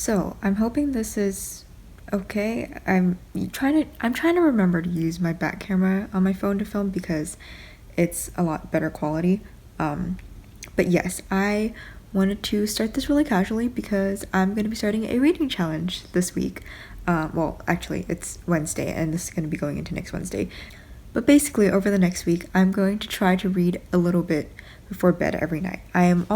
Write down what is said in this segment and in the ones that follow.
So, I'm hoping this is okay. I'm trying to remember to use my back camera on my phone to film because it's a lot better quality. But yes, I wanted to start this really casually because I'm going to be starting a reading challenge this week. Well, actually, it's Wednesday, and this is going to be going into next Wednesday. But basically, over the next week, I'm going to try to read a little bit before bed every night. I am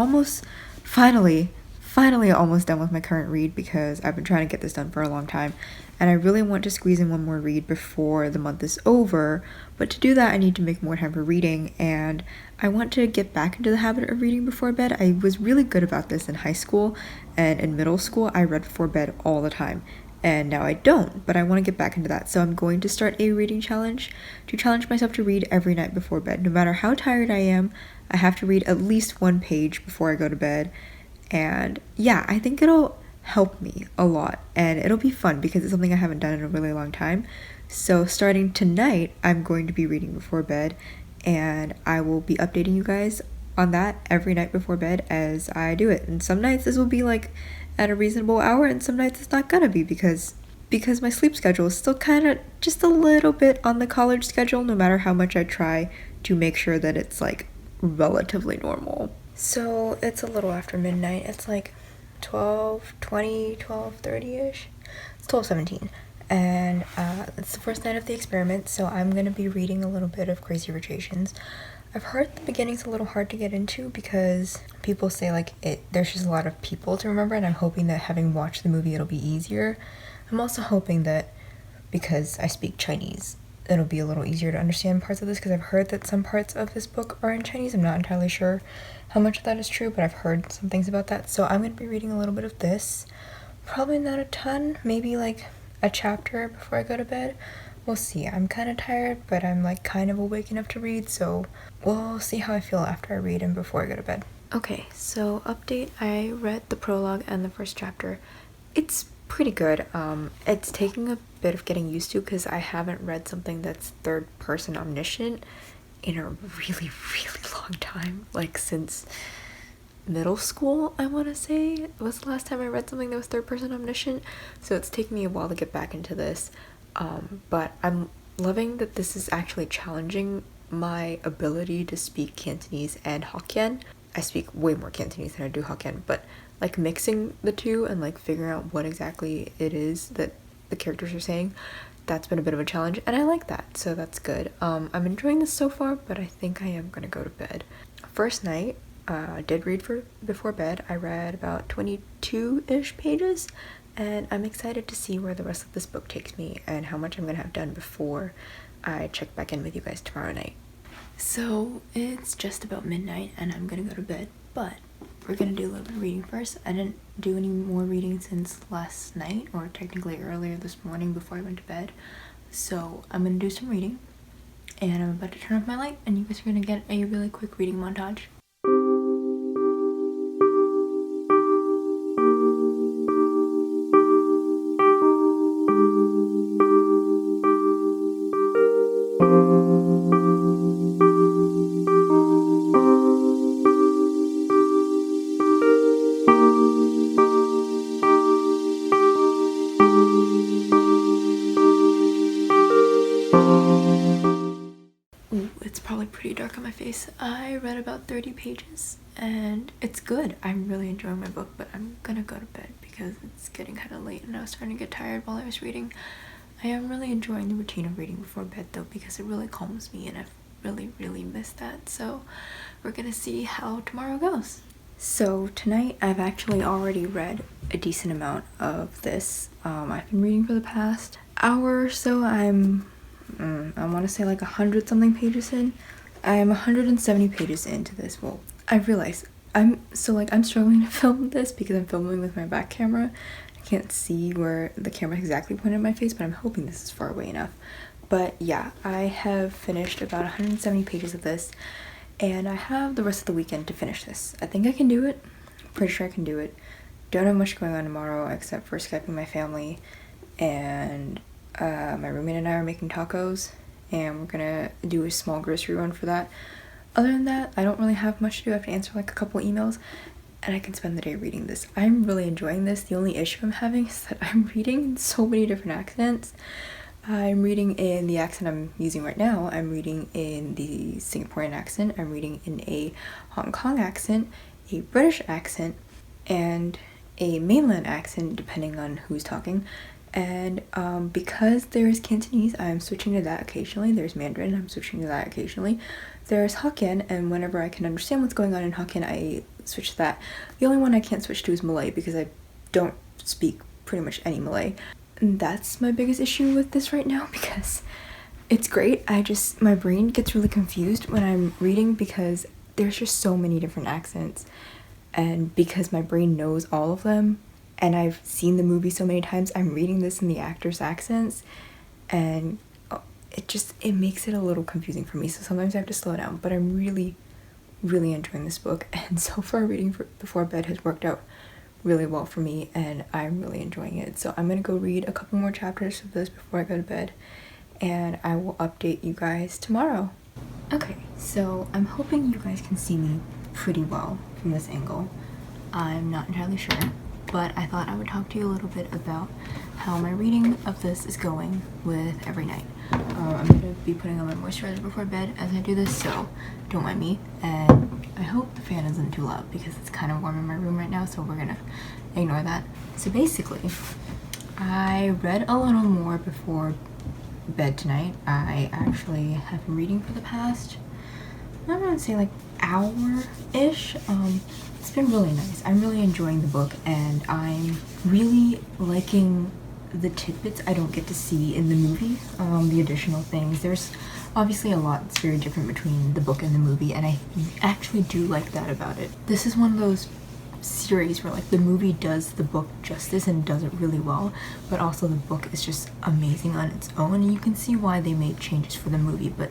finally almost done with my current read because I've been trying to get this done for a long time, and I really want to squeeze in one more read before the month is over. But to do that, I need to make more time for reading, and I want to get back into the habit of reading before bed. I was really good about this in high school, and in middle school I read before bed all the time, and now I don't, but I want to get back into that. So I'm going to start a reading challenge to challenge myself to read every night before bed. No matter how tired I am, I have to read at least one page before I go to bed. And yeah, I think it'll help me a lot, and it'll be fun because it's something I haven't done in a really long time. So starting tonight, I'm going to be reading before bed, and I will be updating you guys on that every night before bed as I do it. And some nights this will be like at a reasonable hour, and some nights it's not gonna be because my sleep schedule is still kind of just a little bit on the college schedule, no matter how much I try to make sure that it's like relatively normal. So it's a little after midnight. It's like 12:20, 12:30ish. It's 12:17, and it's the first night of the experiment, so I'm gonna be reading a little bit of Crazy Rich Asians. I've heard the beginning's a little hard to get into because people say like there's just a lot of people to remember, and I'm hoping that having watched the movie it'll be easier. I'm also hoping that because I speak Chinese, it'll be a little easier to understand parts of this, because I've heard that some parts of this book are in Chinese. I'm not entirely sure how much of that is true, but I've heard some things about that. So I'm going to be reading a little bit of this. Probably not a ton, maybe like a chapter before I go to bed. We'll see. I'm kind of tired, but I'm like kind of awake enough to read, so we'll see how I feel after I read and before I go to bed. Okay, so update. I read the prologue and the first chapter. It's pretty good. It's taking a bit of getting used to because I haven't read something that's third person omniscient in a really long time, like since middle school. I want to say was the last time I read something that was third person omniscient, so it's taken me a while to get back into this, but I'm loving that this is actually challenging my ability to speak Cantonese and Hokkien. I speak way more Cantonese than I do Hokkien, but like mixing the two and like figuring out what exactly it is that the characters are saying, that's been a bit of a challenge, and I like that, so that's good. I'm enjoying this so far, but I think I am gonna go to bed. First night, did read before bed. I read about 22-ish pages, and I'm excited to see where the rest of this book takes me and how much I'm gonna have done before I check back in with you guys tomorrow night. So it's just about midnight and I'm gonna go to bed, but we're gonna do a little bit of reading first. I didn't do any more reading since last night, or technically earlier this morning before I went to bed. So I'm gonna do some reading, and I'm about to turn off my light, and you guys are gonna get a really quick reading montage. It's probably pretty dark on my face. I read about 30 pages and it's good. I'm really enjoying my book, but I'm gonna go to bed because it's getting kind of late and I was starting to get tired while I was reading. I am really enjoying the routine of reading before bed though, because it really calms me and I've really missed that. So we're gonna see how tomorrow goes. So tonight I've actually already read a decent amount of this. I've been reading for the past hour or so. I want to say like 100 something pages in. I'm 170 pages into this. Well, I realize I'm struggling to film this because I'm filming with my back camera. I can't see where the camera is exactly pointed at my face, but I'm hoping this is far away enough. But yeah, I have finished about 170 pages of this, and I have the rest of the weekend to finish this. I think I can do it. Pretty sure I can do it. Don't have much going on tomorrow except for Skyping my family, and my roommate and I are making tacos, and we're gonna do a small grocery run for that. Other than that, I don't really have much to do. I have to answer like a couple emails, and I can spend the day reading this. I'm really enjoying this. The only issue I'm having is that I'm reading in so many different accents. I'm reading in the accent I'm using right now. I'm reading in the Singaporean accent. I'm reading in a Hong Kong accent, a British accent, and a mainland accent, depending on who's talking. And because there's Cantonese, I'm switching to that occasionally. There's Mandarin, I'm switching to that occasionally. There's Hokkien, and whenever I can understand what's going on in Hokkien, I switch to that. The only one I can't switch to is Malay, because I don't speak pretty much any Malay. And that's my biggest issue with this right now, because it's great. My brain gets really confused when I'm reading because there's just so many different accents. And because my brain knows all of them, and I've seen the movie so many times, I'm reading this in the actors' accents, and it makes it a little confusing for me. So sometimes I have to slow down, but I'm really, really enjoying this book. And so far, reading before bed has worked out really well for me, and I'm really enjoying it. So I'm gonna go read a couple more chapters of this before I go to bed, and I will update you guys tomorrow. Okay, so I'm hoping you guys can see me pretty well from this angle. I'm not entirely sure, but I thought I would talk to you a little bit about how my reading of this is going with every night. I'm going to be putting on my moisturizer before bed as I do this, so don't mind me. And I hope the fan isn't too loud because it's kind of warm in my room right now, so we're going to ignore that. So basically, I read a little more before bed tonight. I actually have been reading for the past, I'm going to say like hour-ish. It's been really nice. I'm really enjoying the book, and I'm really liking the tidbits I don't get to see in the movie, the additional things. There's obviously a lot that's very different between the book and the movie, and I actually do like that about it. This is one of those series where like the movie does the book justice and does it really well, but also the book is just amazing on its own, and you can see why they made changes for the movie, but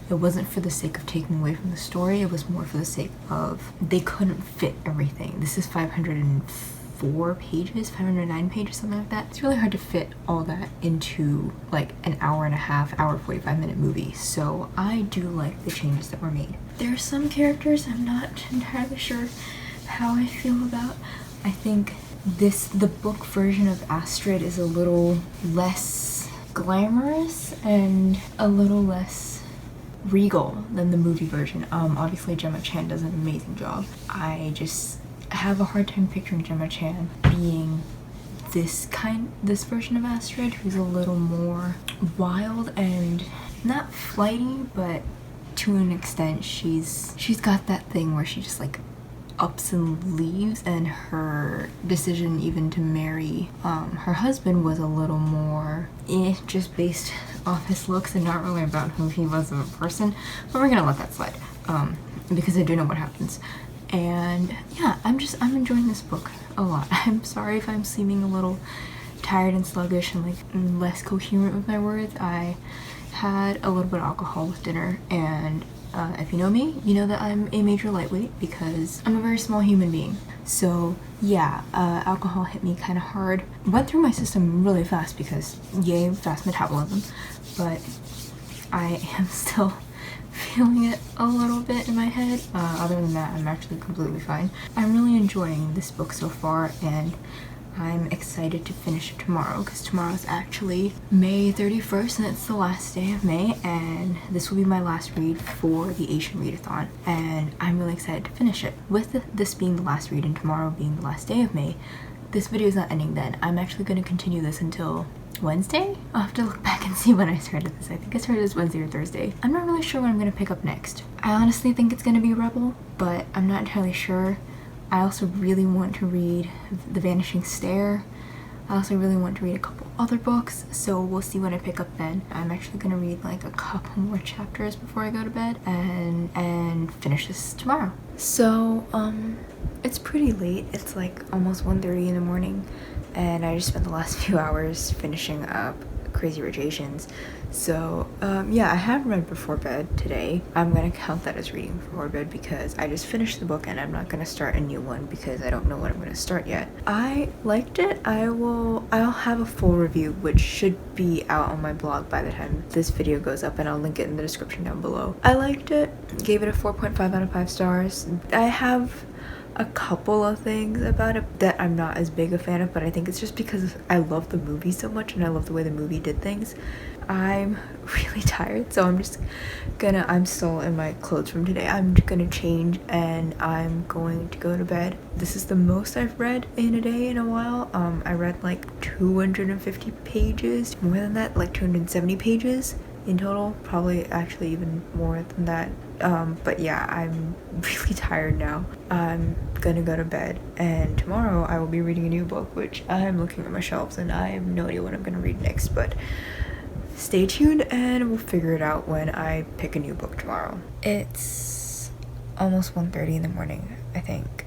it wasn't for the sake of taking away from the story. It was more for the sake of they couldn't fit everything. This is 504 pages, 509 pages, something like that. It's really hard to fit all that into like an hour and a half, hour 45-minute movie. So I do like the changes that were made. There are some characters I'm not entirely sure how I feel about. I think the book version of Astrid is a little less glamorous and a little less regal than the movie version. Obviously Gemma Chan does an amazing job. I just have a hard time picturing Gemma Chan being this version of Astrid, who's a little more wild and not flighty, but to an extent she's got that thing where she just like ups and leaves, and her decision even to marry her husband was a little more just based off his looks and not really about who he was as a person, but we're gonna let that slide because I do know what happens. And yeah, I'm enjoying this book a lot. I'm sorry if I'm seeming a little tired and sluggish and like less coherent with my words. I had a little bit of alcohol with dinner, and if you know me, you know that I'm a major lightweight because I'm a very small human being. So yeah, alcohol hit me kind of hard. Went through my system really fast because yay, fast metabolism, but I am still feeling it a little bit in my head. Other than that, I'm actually completely fine. I'm really enjoying this book so far, and I'm excited to finish it tomorrow because tomorrow is actually May 31st and it's the last day of May, and this will be my last read for the Asian Readathon, and I'm really excited to finish it. With this being the last read and tomorrow being the last day of May, this video is not ending then. I'm actually going to continue this until Wednesday? I'll have to look back and see when I started this. I think I started this Wednesday or Thursday. I'm not really sure what I'm going to pick up next. I honestly think it's going to be Rebel, but I'm not entirely sure. I also really want to read The Vanishing Stair. I also really want to read a couple other books, so we'll see what I pick up then. I'm actually going to read like a couple more chapters before I go to bed and finish this tomorrow. So, it's pretty late. It's like almost 1:30 in the morning, and I just spent the last few hours finishing up Crazy Rich Asians. So yeah, I have read before bed today. I'm gonna count that as reading before bed because I just finished the book and I'm not gonna start a new one because I don't know what I'm gonna start yet. I liked it. I'll have a full review which should be out on my blog by the time this video goes up, and I'll link it in the description down below. I liked it. Gave it a 4.5 out of 5 stars. I have a couple of things about it that I'm not as big a fan of, but I think it's just because I love the movie so much and I love the way the movie did things. I'm really tired, so I'm still in my clothes from today. I'm gonna change and I'm going to go to bed. This is the most I've read in a day in a while. I read like 250 pages, more than that, like 270 pages in total, probably actually even more than that. But yeah, I'm really tired now. I'm gonna go to bed, and tomorrow I will be reading a new book, which I'm looking at my shelves and I have no idea what I'm gonna read next, but stay tuned and we'll figure it out when I pick a new book tomorrow. It's almost 1:30 in the morning, I think.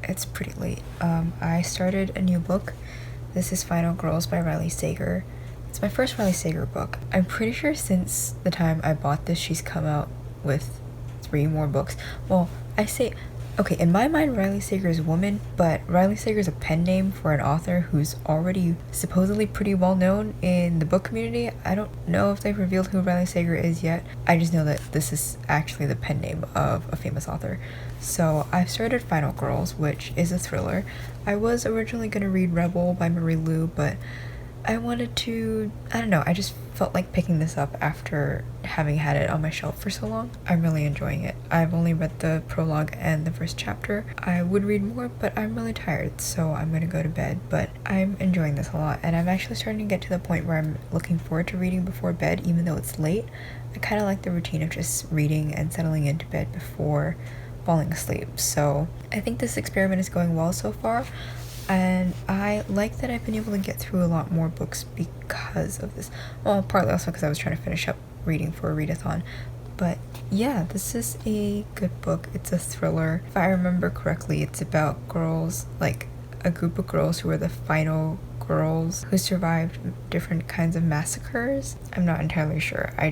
It's pretty late. I started a new book. This is Final Girls by Riley Sager. It's my first Riley Sager book. I'm pretty sure since the time I bought this, she's come out with 3 more books. Well, I say, okay, in my mind, Riley Sager is a woman, but Riley Sager is a pen name for an author who's already supposedly pretty well known in the book community. I don't know if they've revealed who Riley Sager is yet. I just know that this is actually the pen name of a famous author. So I've started Final Girls, which is a thriller. I was originally going to read Rebel by Marie Lu, but I wanted to, I don't know, I just felt like picking this up after having had it on my shelf for so long. I'm really enjoying it. I've only read the prologue and the first chapter. I would read more, but I'm really tired, so I'm gonna go to bed. But I'm enjoying this a lot, and I'm actually starting to get to the point where I'm looking forward to reading before bed, even though it's late. I kind of like the routine of just reading and settling into bed before falling asleep. So I think this experiment is going well so far. And I like that I've been able to get through a lot more books because of this. Well, partly also because I was trying to finish up reading for a readathon. But yeah, this is a good book. It's a thriller. If I remember correctly, it's about girls, like a group of girls who are the final girls who survived different kinds of massacres. I'm not entirely sure. I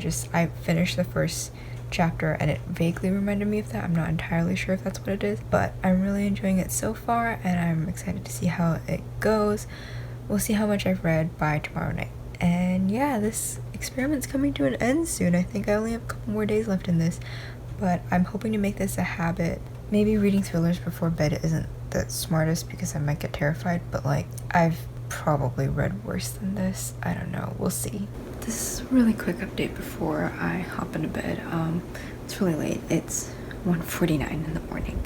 finished the first chapter and it vaguely reminded me of that. I'm not entirely sure if that's what it is, but I'm really enjoying it so far and I'm excited to see how it goes. We'll see how much I've read by tomorrow night. And yeah, this experiment's coming to an end soon. I think I only have a couple more days left in this, but I'm hoping to make this a habit. Maybe reading thrillers before bed isn't the smartest because I might get terrified, but like I've probably read worse than this. I don't know, we'll see. This is a really quick update before I hop into bed. It's really late. It's 1:49 in the morning.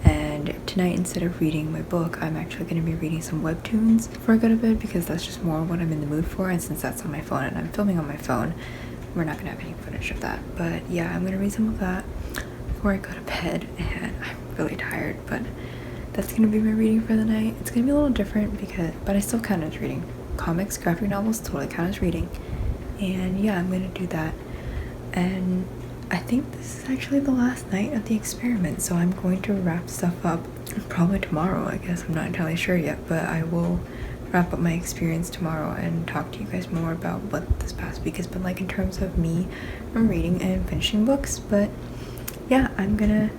And tonight, instead of reading my book, I'm actually going to be reading some webtoons before I go to bed because that's just more what I'm in the mood for. And since that's on my phone and I'm filming on my phone, we're not going to have any footage of that. But yeah, I'm going to read some of that before I go to bed. And I'm really tired, but that's going to be my reading for the night. It's going to be a little different but I still count as reading. Comics, graphic novels, totally count as reading. And yeah, I'm gonna do that. And I think this is actually the last night of the experiment, so I'm going to wrap stuff up probably tomorrow, I guess. I'm not entirely sure yet, but I will wrap up my experience tomorrow and talk to you guys more about what this past week has been like in terms of me reading and finishing books. But yeah, I'm gonna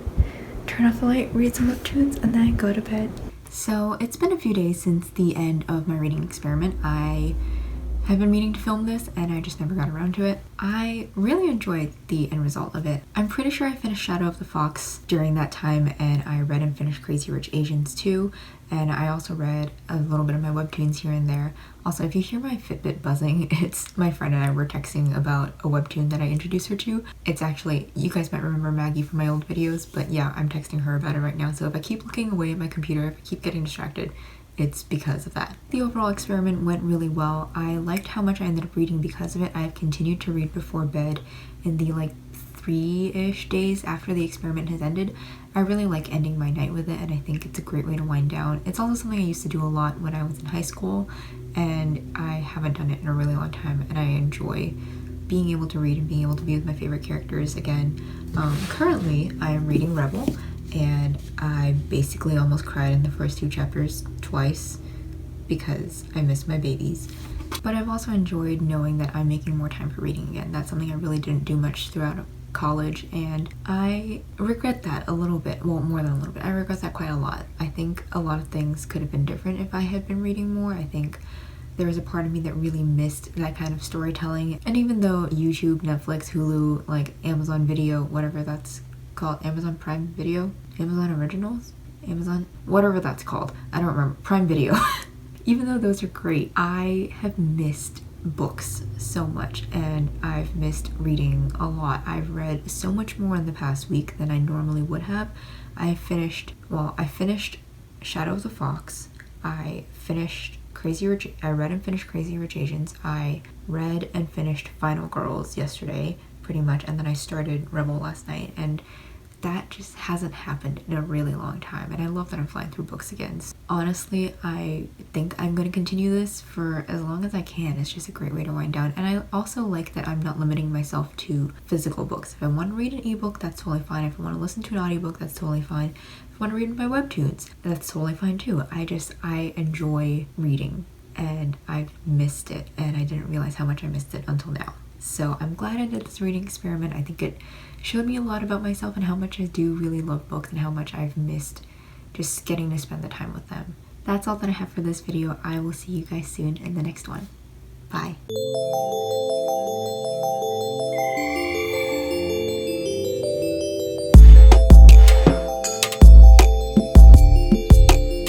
turn off the light, read some webtoons, and then go to bed. So it's been a few days since the end of my reading experiment. I have been meaning to film this and I just never got around to it. I really enjoyed the end result of it. I'm pretty sure I finished Shadow of the Fox during that time, and I read and finished Crazy Rich Asians too, and I also read a little bit of my webtoons here and there. Also, if you hear my Fitbit buzzing, it's my friend and I were texting about a webtoon that I introduced her to. It's actually, you guys might remember Maggie from my old videos, but yeah, I'm texting her about it right now, so if I keep looking away at my computer, if I keep getting distracted, it's because of that. The overall experiment went really well. I liked how much I ended up reading because of it. I've continued to read before bed in the 3-ish days after the experiment has ended. I really like ending my night with it, and I think it's a great way to wind down. It's also something I used to do a lot when I was in high school, and I haven't done it in a really long time, and I enjoy being able to read and being able to be with my favorite characters again. Currently, I am reading Rebel, and I basically almost cried in the first 2 chapters twice because I miss my babies. But I've also enjoyed knowing that I'm making more time for reading again. That's something I really didn't do much throughout college, and I regret that a little bit. Well, more than a little bit. I regret that quite a lot. I think a lot of things could have been different if I had been reading more. I think there was a part of me that really missed that kind of storytelling. And even though YouTube, Netflix, Hulu, Amazon Video, whatever that's called, Amazon Prime Video, Amazon Originals, Amazon, whatever that's called. I don't remember. Prime Video. Even though those are great, I have missed books so much, and I've missed reading a lot. I've read so much more in the past week than I normally would have. I finished Shadow of the Fox. I read and finished Crazy Rich Asians. I read and finished Final Girls yesterday, pretty much, and then I started Rebel last night, and that just hasn't happened in a really long time, and I love that I'm flying through books again. Honestly, I think I'm going to continue this for as long as I can. It's just a great way to wind down, and I also like that I'm not limiting myself to physical books. If I want to read an ebook, that's totally fine. If I want to listen to an audiobook, that's totally fine. If I want to read my webtoons, that's totally fine too. I enjoy reading, and I've missed it, and I didn't realize how much I missed it until now. So I'm glad I did this reading experiment. I think it showed me a lot about myself and how much I do really love books and how much I've missed just getting to spend the time with them. That's all that I have for this video. I will see you guys soon in the next one. Bye.